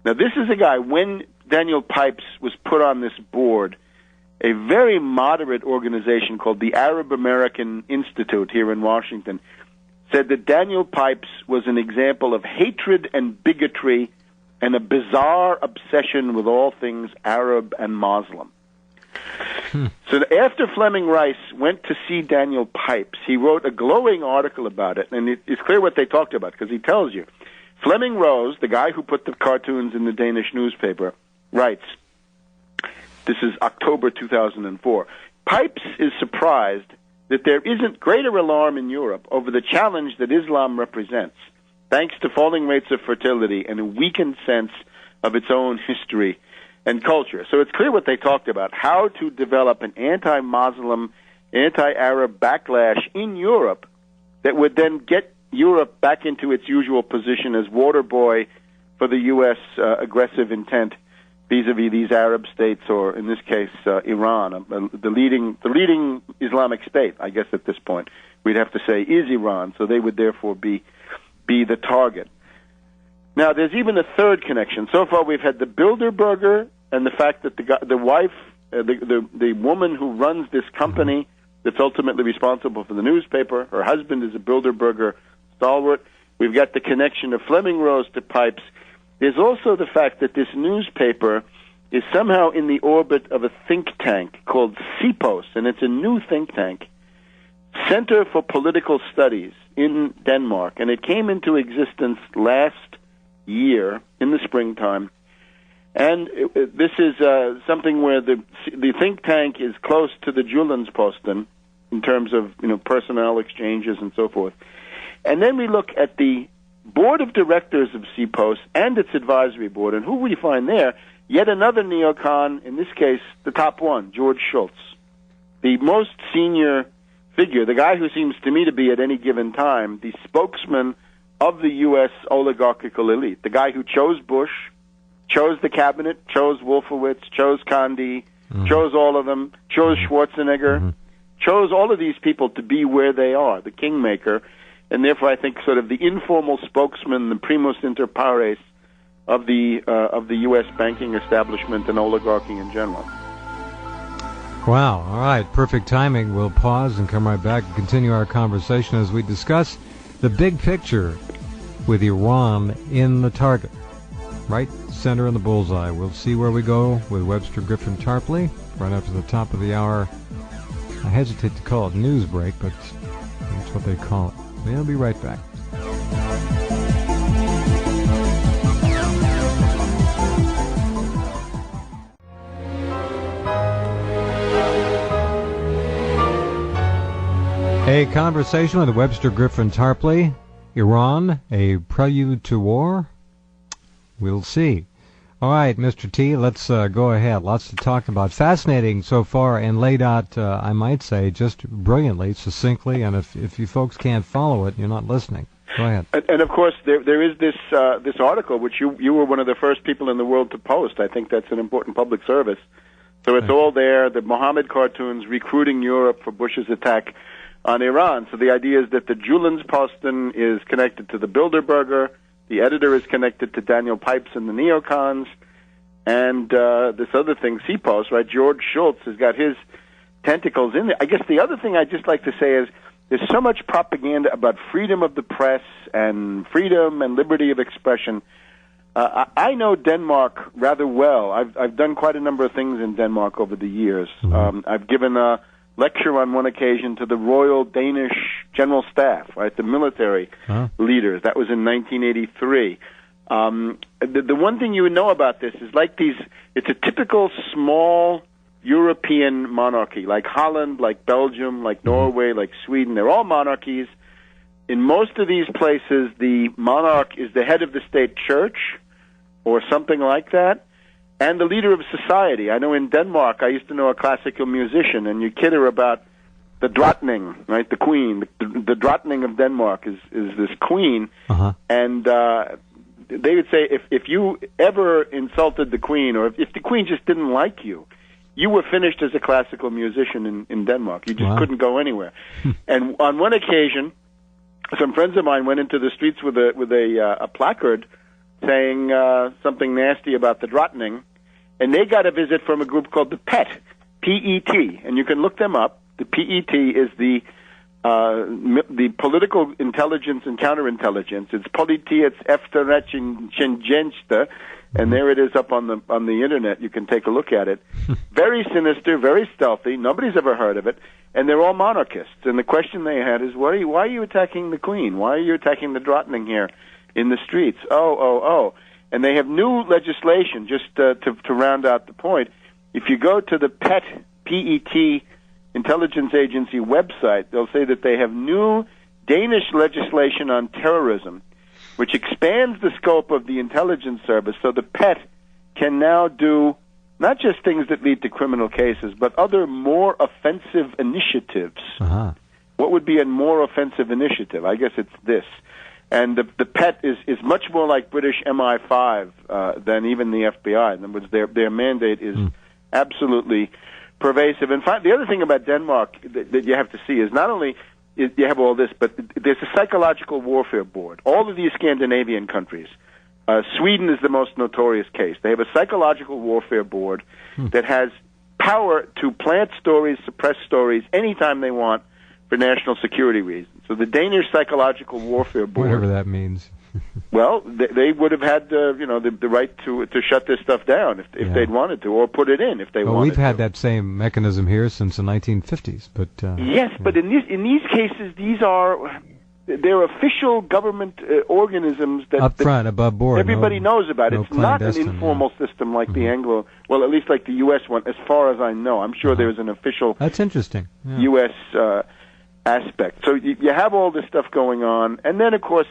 Now, this is a guy, when Daniel Pipes was put on this board, a very moderate organization called the Arab American Institute here in Washington said that Daniel Pipes was an example of hatred and bigotry and a bizarre obsession with all things Arab and Muslim. So after Fleming Rice went to see Daniel Pipes, he wrote a glowing article about it, and it's clear what they talked about, because he tells you. Fleming Rose, the guy who put the cartoons in the Danish newspaper, writes, this is October 2004, Pipes is surprised that there isn't greater alarm in Europe over the challenge that Islam represents, thanks to falling rates of fertility and a weakened sense of its own history and culture. So it's clear what they talked about, how to develop an anti-Muslim, anti-Arab backlash in Europe that would then get Europe back into its usual position as water boy for the U.S. Aggressive intent vis-a-vis these Arab states, or in this case, Iran, the leading Islamic state, I guess at this point, we'd have to say, is Iran, so they would therefore be the target. Now, there's even a third connection. So far, we've had the Bilderberger and the fact that the wife, the woman who runs this company that's ultimately responsible for the newspaper, her husband is a Bilderberger stalwart. We've got the connection of Fleming Rose to Pipes. There's also the fact that this newspaper is somehow in the orbit of a think tank called CPOS, and it's a new think tank, Center for Political Studies in Denmark, and it came into existence last year in the springtime. And this is something where the think tank is close to the Jyllandsposten in terms of personnel exchanges and so forth. And then we look at the board of directors of CPOS and its advisory board, and who we find there? Yet another neocon, in this case, the top one, George Shultz, the most senior figure, the guy who seems to me to be at any given time the spokesman of the U.S. oligarchical elite, the guy who chose Bush, chose the cabinet, chose Wolfowitz, chose Condi, chose all of them, chose Schwarzenegger, chose all of these people to be where they are, the kingmaker, and therefore I think sort of the informal spokesman, the primus inter pares of the U.S. banking establishment and oligarchy in general. Wow. All right. Perfect timing. We'll pause and come right back and continue our conversation as we discuss the big picture with Iran in the target. Right center in the bullseye. We'll see where we go with Webster Griffin Tarpley right after the top of the hour. I hesitate to call it news break, but that's what they call it. We'll be right back. A conversation with Webster Griffin Tarpley. Iran, a prelude to war? We'll see. All right, Mr. T, let's go ahead. Lots to talk about. Fascinating so far and laid out, I might say, just brilliantly, succinctly, and if you folks can't follow it, you're not listening. Go ahead. And of course, there is this article, which you were one of the first people in the world to post. I think that's an important public service. So it's all there, the Muhammad cartoons recruiting Europe for Bush's attack on Iran. So the idea is that the Jyllandsposten is connected to the Bilderberger, the editor is connected to Daniel Pipes and the neocons, and this other thing, CPOS, right? George Shultz has got his tentacles in there. I guess the other thing I'd just like to say is there's so much propaganda about freedom of the press and freedom and liberty of expression. I know Denmark rather well. I've done quite a number of things in Denmark over the years. I've given a lecture on one occasion to the Royal Danish General Staff, right, the military leaders. That was in 1983. The one thing you would know about this is it's a typical small European monarchy, like Holland, like Belgium, like Norway, like Sweden. They're all monarchies. In most of these places, the monarch is the head of the state church or something like that, and the leader of society. I know in Denmark, I used to know a classical musician, and you kid her about the drottning, right, the queen. The drottning of Denmark is this queen, and they would say if you ever insulted the queen, or if the queen just didn't like you, you were finished as a classical musician in Denmark. You just couldn't go anywhere. And on one occasion, some friends of mine went into the streets with a placard saying something nasty about the Drottning, and they got a visit from a group called the PET, P-E-T, and you can look them up. The PET is the political intelligence and counterintelligence. It's Politieefterretchenjenste, and there it is up on the internet. You can take a look at it. Very sinister, very stealthy. Nobody's ever heard of it, and they're all monarchists. And the question they had is, why are you attacking the Queen? Why are you attacking the Drottning here in the streets? Oh. And they have new legislation, just to round out the point. If you go to the PET, P-E-T, Intelligence Agency website, they'll say that they have new Danish legislation on terrorism, which expands the scope of the intelligence service, so the PET can now do not just things that lead to criminal cases, but other more offensive initiatives. Uh-huh. What would be a more offensive initiative? I guess it's this. And the PET is much more like British MI5 than even the FBI. In other words, their mandate is absolutely pervasive. In fact, the other thing about Denmark that you have to see is not only you have all this, but there's a psychological warfare board. All of these Scandinavian countries, Sweden is the most notorious case. They have a psychological warfare board that has power to plant stories, suppress stories anytime they want for national security reasons. So the Danish Psychological Warfare Board, whatever that means. Well, they would have had the right to shut this stuff down if they'd wanted to, or put it in if they wanted to. Well, we've had that same mechanism here since the 1950s, but yes, but in these cases, they're official government organisms that up front, above board. Everybody knows about. It's not an informal system like the Anglo, well, at least like the U.S. one, as far as I know. I'm sure there's an official. That's interesting. U.S. Aspect. So you have all this stuff going on, and then, of course,